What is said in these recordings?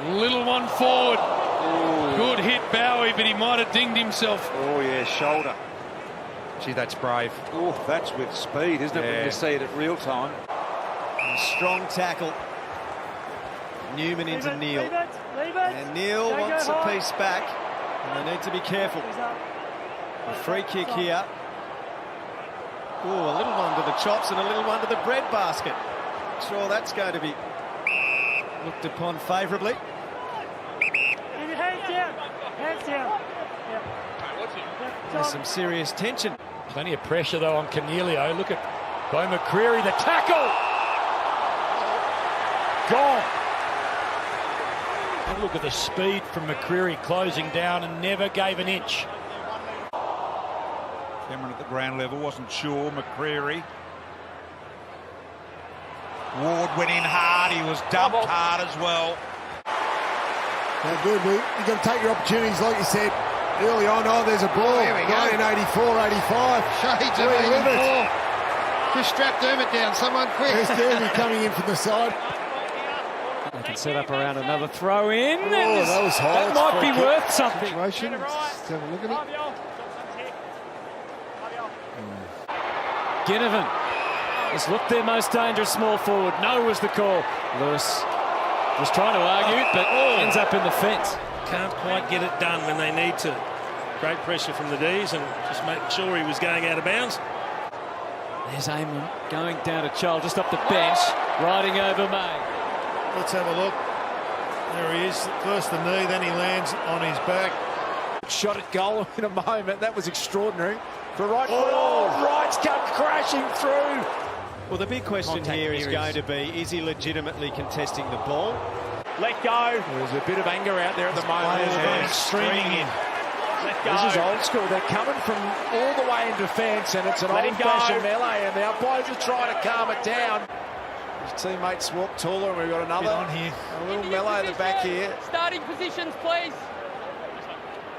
Little one forward. Ooh. Good hit, Bowie, but he might have dinged himself. Oh, yeah, shoulder. Gee, that's brave. Oh, that's with speed, isn't it, when you see it at real time? And strong tackle. Newman into Neil. And Neil wants a piece back, and they need to be careful. A free kick here. Oh, a little one to the chops and a little one to the bread basket. Sure, that's going to be looked upon favourably. Hands down. Hands down. There's some serious tension. Plenty of pressure, though, on Cornelio. Look at Bo McCreary, the tackle! Gone! And look at the speed from McCreary closing down and never gave an inch. Cameron at the ground level, wasn't sure. McCreary. Ward went in hard. He was dumped hard as well. Now good, you've got to take your opportunities, like you said early on. Oh, there's a ball. 1984, 85. Shades of 84. Just strap Dermott down, someone quick. There's Derby coming in from the side. They can set up around another throw in. Oh, that was high. That might be worth something. Situation. Let's have a look at it. Ginnivan has looked their most dangerous small forward. No was the call. Lewis was trying to argue, but ends up in the fence. Can't quite get it done when they need to. Great pressure from the D's and just making sure he was going out of bounds. There's Amon going down to Chol, just up the bench, riding over May. Let's have a look. There he is. First the knee, then he lands on his back. Shot at goal in a moment. That was extraordinary. For right foot. Wright's come crashing through. Well, the big question here is going to be, is he legitimately contesting the ball? Let go. There's a bit of anger out there at the moment. Streaming in. Let go. This is old school. They're coming from all the way in defence, and it's an old-fashioned melee, and the umpires are trying to calm it down. His teammates walk taller, and we've got another on here. A little melee at the back here. Starting positions, please.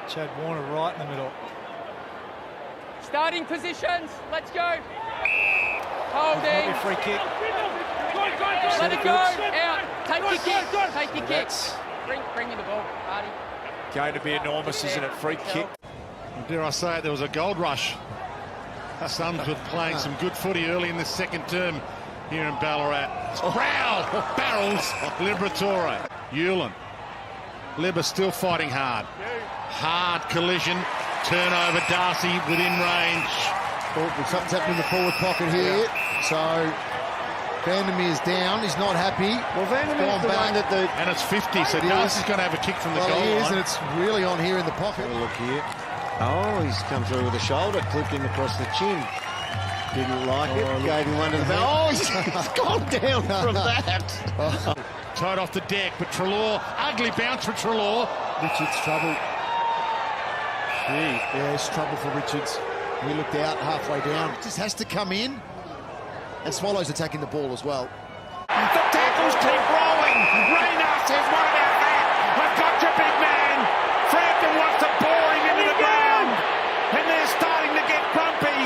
Chad Warner right in the middle. Starting positions. Let's go. Holding. Free kick. Let it go. Out. Take your kick. Take your kick. Bring me the ball, Hardy. Going to be enormous, isn't it? Free kick. Dare I say it, there was a gold rush. Our Suns were playing some good footy early in the second term here in Ballarat. Proud barrels Liberatore. Hewlin. Libba still fighting hard. Hard collision. Turnover, Darcy within range. Oh, something's happening in the forward pocket here. So Vandermeer's down. He's not happy. Well, Vandermeer's the one that and it's 50, so Darcy's going to have a kick from the goal He is, line. and it's really on here in the pocket. Have a look here. Oh, he's come through with a shoulder, clipped him across the chin. Didn't like it, gave him one to the back. Oh, he's gone down from that. Tied off the deck, but Treloar, ugly bounce for Treloar. Richards trouble. Yeah, it's trouble for Richards. He looked out halfway down. Just has to come in. And Swallows attacking the ball as well. The tackles keep rolling. Rayner says, what about that? I've got your big man. Frampton wants to bore him into the ground. And they're starting to get grumpy.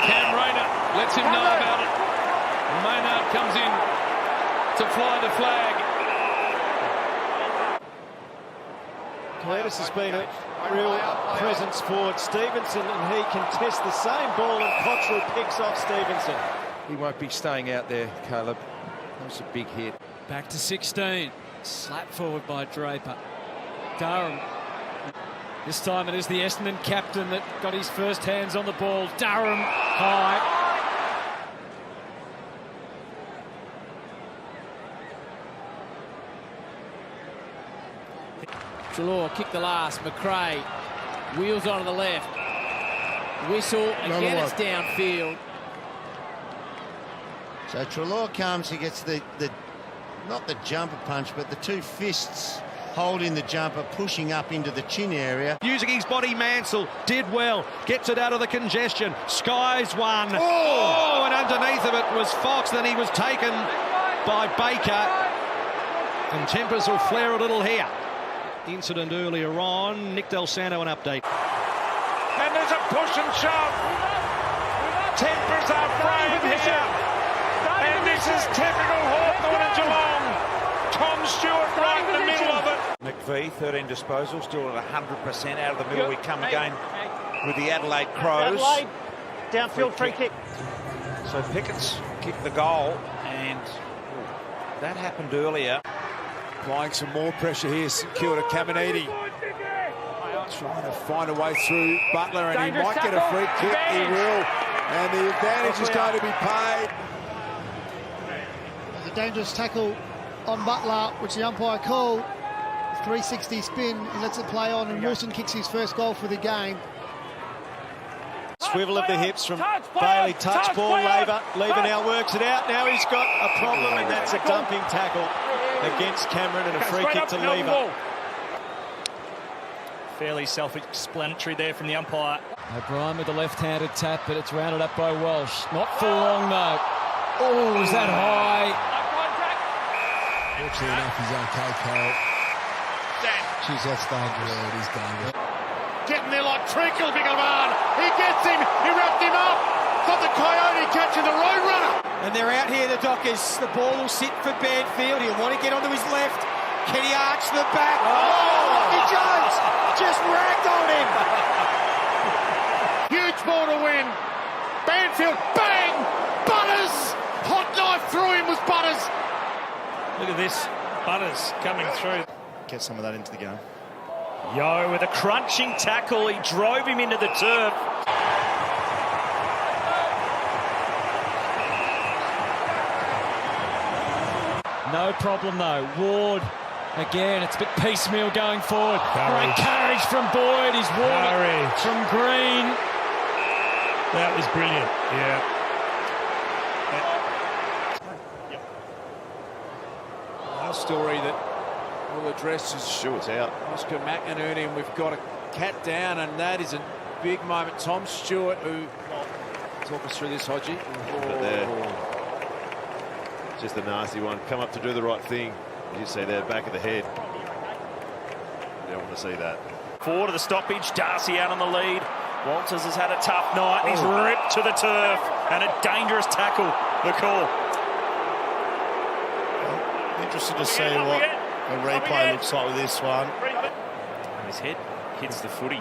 Cam Rayner lets him know about it. Maynard comes in to fly the flag. Curtis has been a real presence forward. Stevenson, and he contests the same ball, and Cottrell picks off Stevenson. He won't be staying out there, Caleb. That was a big hit. Back to 16. Slap forward by Draper. Durham. This time it is the Essendon captain that got his first hands on the ball. Durham high. Treloar kick the last. McRae wheels onto the left. Whistle. Again, it's downfield. So Treloar comes, he gets the not the jumper punch, but the two fists holding the jumper, pushing up into the chin area. Using his body, Mansell did well. Gets it out of the congestion. Skies one. Oh! And underneath of it was Fox. Then he was taken by Baker. And tempers will flare a little here. Incident earlier on. Nick Del Santo, an update. And there's a push and shove. Tempers are fraying here. And this is typical Hawthorn and Tom Stewart right in the middle of it. McVie, 13 disposals, still at 100% out of the middle. We come again with the Adelaide Crows. Adelaide, downfield free kick. So Pickett's kicked the goal, and that happened earlier. Applying some more pressure here, St Kilda. Caminiti trying to find a way through Butler, and he might get a free kick. He will, and the advantage is going to be paid. There's a dangerous tackle on Butler, which the umpire called. 360 spin, he lets it play on, and Wilson kicks his first goal for the game. Swivel of the hips from Bailey, touch ball, Lever now works it out. Now he's got a problem, and that's a dumping tackle against Cameron and a free kick to Lever. Fairly self-explanatory there from the umpire. O'Brien with the left-handed tap, but it's rounded up by Walsh. Not for long, though. Oh, is that high? Fortunately enough, he's okay, Cole. Jeez, that's dangerous. Yeah, it is dangerous. Getting there like treacle, Biggleman. He gets him. He wrapped him up. Got the Coyote catching the Roadrunner. And they're out here, the Dockers. The ball will sit for Banfield. He'll want to get onto his left. Kenny Arch to the back. Lachie Jones just ragged on him. Huge ball to win. Banfield, bang! Butters! Hot knife through him was Butters. Look at this. Butters coming through. Get some of that into the game. Yo with a crunching tackle. He drove him into the turf. No problem, though. Ward, again, it's a bit piecemeal going forward. Great courage from Boyd. He's Ward from Green. That was brilliant, yeah. Our story that we'll address is Stewart's out. Oscar McInerney, and we've got a cat down, and that is a big moment. Tom Stewart, who... Talk us through this, Hodgie. But there. Just a nasty one. Come up to do the right thing. As you see there, back of the head. You don't want to see that. Forward to the stoppage. Darcy out on the lead. Walters has had a tough night. He's ripped to the turf, and a dangerous tackle. The call. Interested to see what a replay looks like with this one. His head hits the footy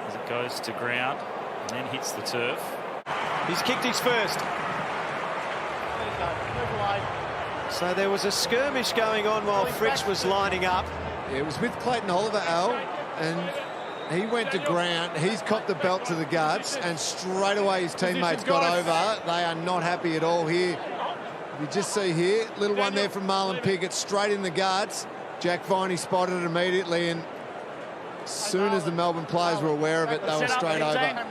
as it goes to ground and then hits the turf. He's kicked his first. So there was a skirmish going on while Fritz was lining up. It was with Clayton Oliver, Al, and he went to ground. He's copped the belt to the guts, and straight away his teammates got over. They are not happy at all here. You just see here, little one there from Marlon Pickett, straight in the guts. Jack Viney spotted it immediately, and as soon as the Melbourne players were aware of it, they were straight over.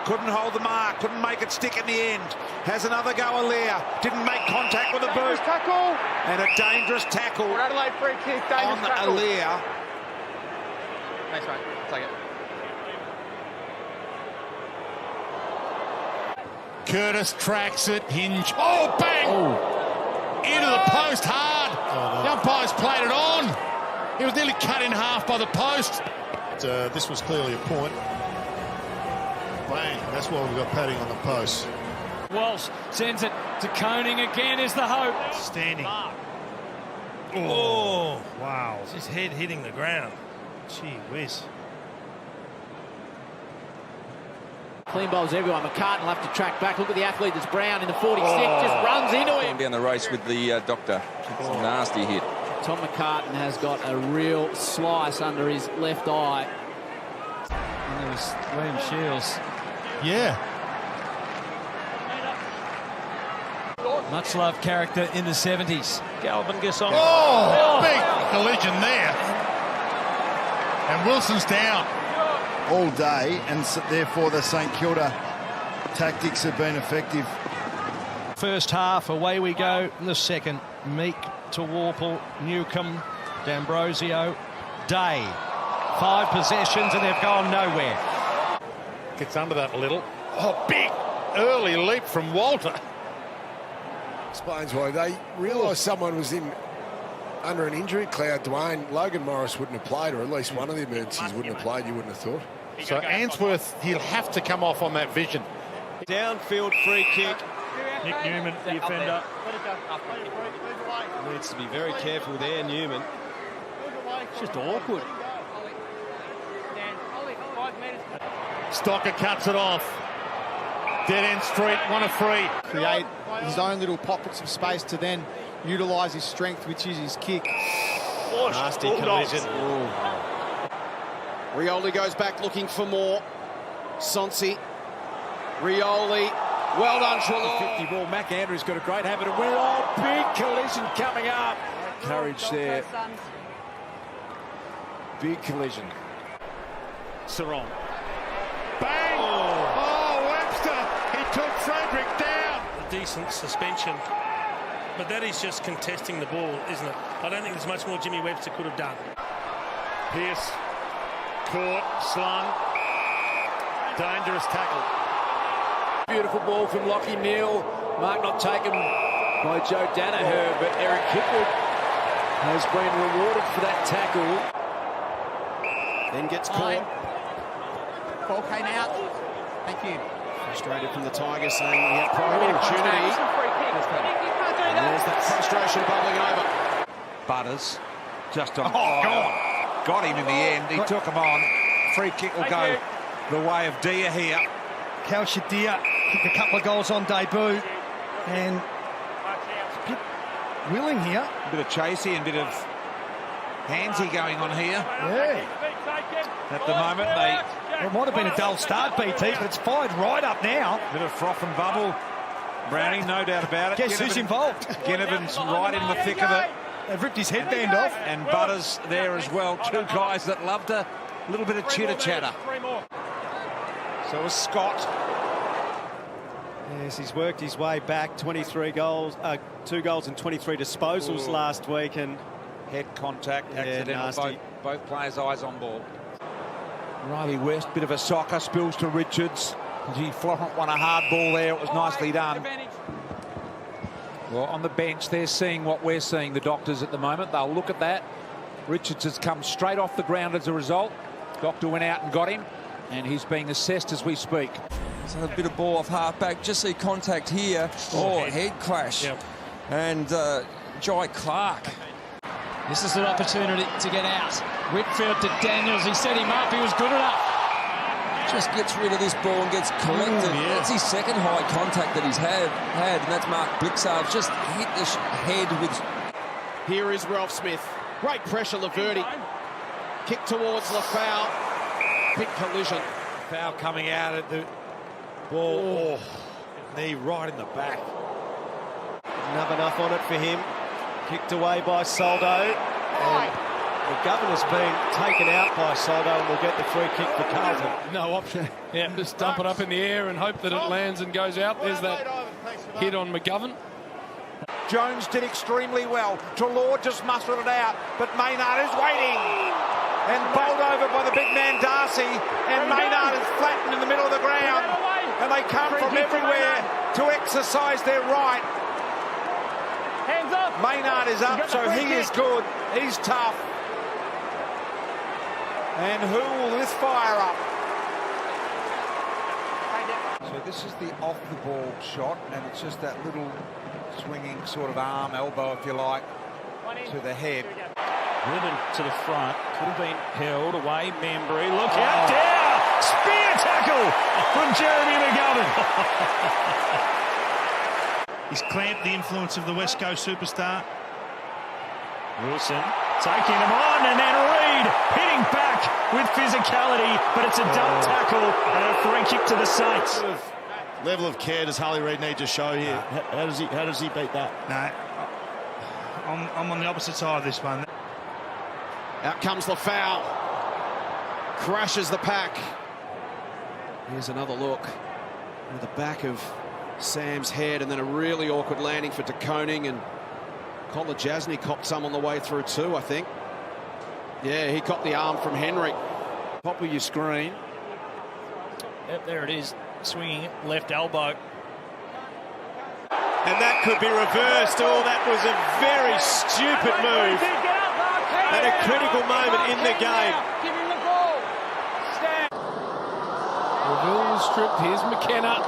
Couldn't hold the mark, couldn't make it stick in the end. Has another go, Alea. Didn't make contact with the boot. Tackle. And a dangerous tackle Adelaide free kick. on Alea. Thanks, mate. Take it. Curtis tracks it, Hinge. Oh, bang! Into the post hard. The umpire's played it on. He was nearly cut in half by the post. This was clearly a point. Bang, that's why we've got padding on the post. Walsh sends it to Koning again is the hope. Standing. Oh, wow. His head hitting the ground. Gee whiz. Clean bowls everyone. McCartan will have to track back. Look at the athlete that's Brown in the 46. Just runs into him. Down the race with the doctor. It's a nasty hit. Tom McCartan has got a real slice under his left eye. And there was Liam Shields. Yeah. Much loved character in the 70s. Galvin Gasson. Oh, big collision there. And Wilson's down. All day, and therefore the St Kilda tactics have been effective. First half, away we go in the second. Meek to Warple, Newcomb, D'Ambrosio, Day. 5 possessions and they've gone nowhere. Gets under that a little. Oh, big early leap from Walter. Explains why they realised someone was under an injury cloud. Dwayne, Logan Morris wouldn't have played, or at least one of the emergencies wouldn't have played, you wouldn't have thought. So Answorth, he'll have to come off on that vision. Downfield free kick. Nick Newman, the offender. Needs to be very careful there, Newman. It's just awkward. Stocker cuts it off. Dead end street, 1 of 3. Create his own little pockets of space to then utilise his strength, which is his kick. Nasty collision. Rioli goes back looking for more. Sonsi. Rioli. Well done, Treloar. 50 ball. Mac Andrews got a great habit of winning. Oh, big collision coming up. Courage there. Big collision. Sarong. Bang! Oh, Webster! He took Frederick down. A decent suspension. But that is just contesting the ball, isn't it? I don't think there's much more Jimmy Webster could have done. Pearce. Caught. Slung. Dangerous tackle. Beautiful ball from Lockie Neal. Mark not taken by Joe Danaher, but Eric Hipwood has been rewarded for that tackle. Then gets caught. Ball came out. Thank you. Frustrated from the Tigers, saying he had prime opportunity. And there's the frustration bubbling over. Butters just on fire. Got him in the end. He took him on. Free kick will go the way of Dia here. Cal Shadir kicked a couple of goals on debut, and a bit willing here. A bit of chasey and a bit of handsy going on here. Yeah. At the moment, It might have been a dull start, BT, but it's fired right up now. Bit of froth and bubble. Browning, no doubt about it. Guess who's involved? Ginnivan's right in the thick of it. They've ripped his headband off. And Butters there as well. Two guys that loved a little bit of chitter-chatter. So is Scott. Yes, he's worked his way back. 23 goals, 2 goals and 23 disposals last week, and head contact, accidental. Both players' eyes on ball. Riley West, bit of a soccer, spills to Richards. He Florent won a hard ball there. It was nicely done. Well, on the bench, they're seeing what we're seeing, the doctors at the moment. They'll look at that. Richards has come straight off the ground as a result. Doctor went out and got him, and he's being assessed as we speak. So a bit of ball off half-back. Just see contact here. Oh, head clash. Yep. And Jai Clark. This is an opportunity to get out. Whitfield to Daniels. He set him up. He was good enough. Just gets rid of this ball and gets collected. That's his second high contact that he's had, and that's Mark Blixarve. Just hit the head with... Here is Ralph Smith. Great pressure, Laverty. Kick towards Lafau. Big collision. Foul coming out at the ball. Knee right in the back. Didn't have enough on it for him. Kicked away by Soldo. And the governor's been taken out by Soldo and will get the free kick for Carlton. No option. Yeah, just dump it up in the air and hope that it lands and goes out. There's that hit on McGovern. Jones did extremely well. Treloar just muscled it out, but Maynard is waiting. And bowled over by the big man Darcy, and Maynard is flattened in the middle of the ground. And they come from everywhere to exercise their right. Hands up. Maynard is up, so he is good. He's tough. And who will this fire up? So this is the off-the-ball shot, and it's just that little swinging sort of arm, elbow, if you like, to the head. Ribbon to the front. Could have been held away. Membry, look out, down! Spear tackle from Jeremy McGovern. He's clamped the influence of the West Coast superstar. Wilson taking him on, and then Reid hitting back with physicality, but it's a dump tackle and a free kick to the Saints. Level of care does Harley Reid need to show here? How does he beat that? No, I'm on the opposite side of this one. Out comes Lafau. Crashes the pack. Here's another look at the back of Sam's head, and then a really awkward landing for De Koning, and Colin Jasny copped some on the way through too, I think. Yeah, he copped the arm from Henry. Pop with your screen. Yep, there it is. Swinging left elbow. And that could be reversed. Oh, that was a very stupid move at a critical moment in the game. Reville was stripped. Here's McKenna.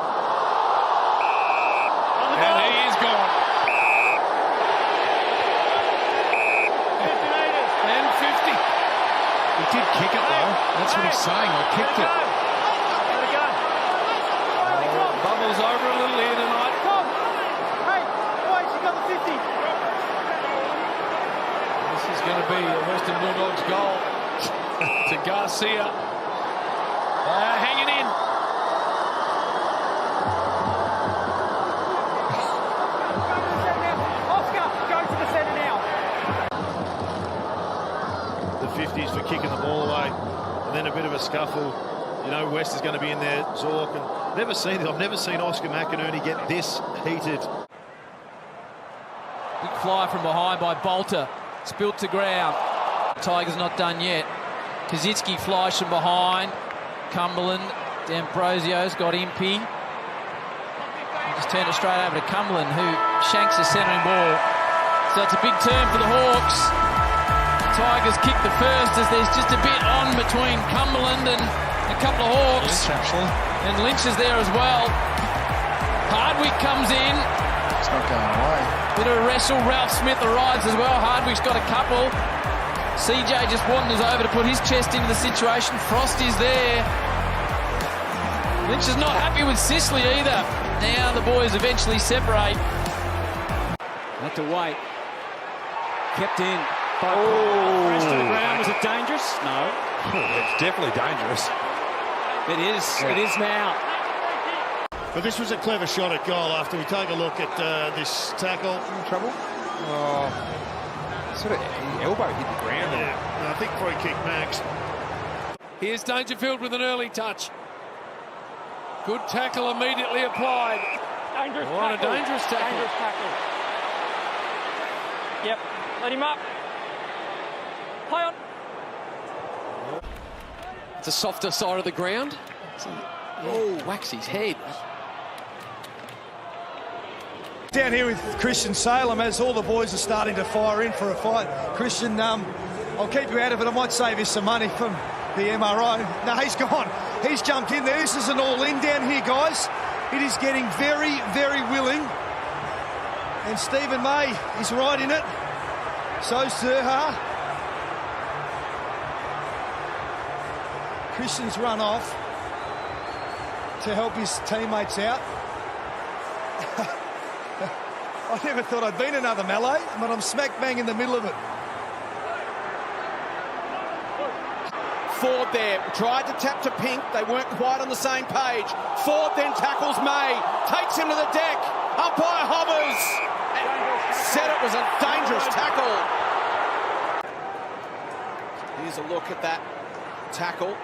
That's what he's saying. I kicked it. Bubbles over a little here tonight. Tom! Hey, boys, you got the 50. This is going to be a Western Bulldogs goal to Garcia. Hanging in. Oscar, go to the centre now. The 50s for kicking the ball away, and then a bit of a scuffle. You know, West is going to be in there, Zork, and I've never seen Oscar McInerney get this heated. Big fly from behind by Bolter, spilt to ground. Tigers not done yet. Kazitsky flies from behind. Cumberland, D'Ambrosio's got Impey. Just turned it straight over to Cumberland, who shanks the centering ball. So it's a big turn for the Hawks. Tigers kick the first as there's just a bit on between Cumberland and a couple of Hawks. And Lynch is there as well. Hardwick comes in. It's not going away. Bit of a wrestle. Ralph Smith arrives as well. Hardwick's got a couple. CJ just wanders over to put his chest into the situation. Frost is there. Lynch is not happy with Sicily either. Now the boys eventually separate. Had to wait. Kept in. Crash to the ground. Was it dangerous? No. It's definitely dangerous. It is. It is now. But this was a clever shot at goal after we take a look at this tackle. In trouble? Sort of elbow hit the ground. Yeah, I think free kick, Max. Here's Dangerfield with an early touch. Good tackle immediately applied. Dangerous tackle. A dangerous tackle. Dangerous tackle. Yep, let him up. Play on. It's a softer side of the ground. Oh, whacks his head. Down here with Christian Salem as all the boys are starting to fire in for a fight. Christian, I'll keep you out of it. I might save you some money from the MRO. No, he's gone. He's jumped in there. This is an all-in down here, guys. It is getting very, very willing. And Stephen May is right in it. So's Zerha. Christian's run off to help his teammates out. I never thought I'd been another melee, but I'm smack bang in the middle of it. Ford there, tried to tap to Pink. They weren't quite on the same page. Ford then tackles May, takes him to the deck. Umpire hovers. Said it was a dangerous tackle. Here's a look at that tackle.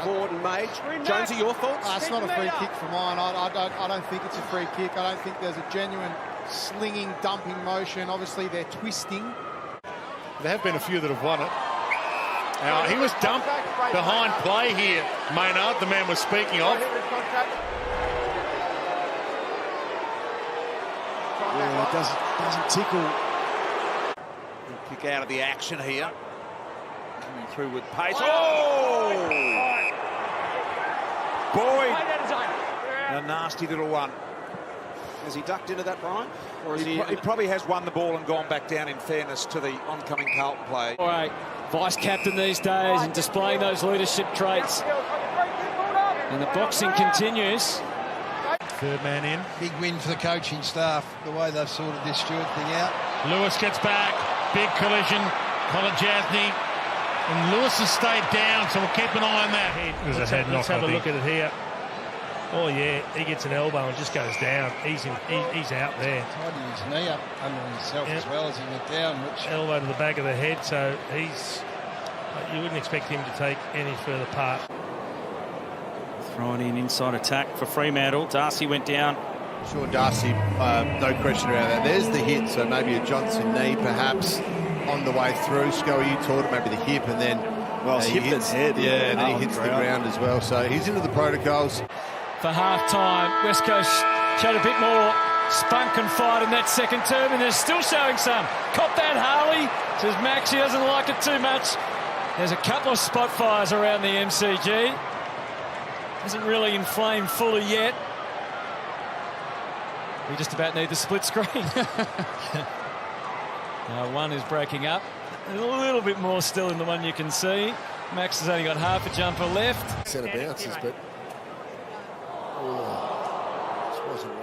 Ford and May. Jonesy, your thoughts? It's not a free kick for mine. I don't think it's a free kick. I don't think there's a genuine slinging, dumping motion. Obviously, they're twisting. There have been a few that have won it. Now, he was dumped behind play here, Maynard, the man was speaking of. Yeah, it doesn't tickle. Kick out of the action here. Coming through with pace. Oh! Boyd! A nasty little one. Has he ducked into that, Brian? Or is he probably has won the ball and gone back down in fairness to the oncoming Carlton play. All right, vice-captain these days and displaying those leadership traits. And the boxing continues. Third man in. Big win for the coaching staff, the way they've sorted this Stewart thing out. Lewis gets back. Big collision. Colin Jasny. And Lewis has stayed down, so we'll keep an eye on that. Let's have a look at it here. Oh, yeah, he gets an elbow and just goes down. He's out there. Tightened his knee up under himself as well as he went down. Which... Elbow to the back of the head, so you wouldn't expect him to take any further part. Throwing in inside attack for Fremantle. Darcy went down. Sure, Darcy, no question around that. There's the hit, so maybe a Johnson knee perhaps on the way through. Scully, you taught it, maybe the hip, and then he hits head. Yeah, and then he hits the ground as well. So he's into the protocols. For half-time, West Coast showed a bit more spunk and fight in that second term, and they're still showing some. Cop that, Harley. Says Max, he doesn't like it too much. There's a couple of spot fires around the MCG. Hasn't really inflamed fully yet. We just about need the split screen. Now one is breaking up. A little bit more still in the one you can see. Max has only got half a jumper left. Centre bounces, but this wasn't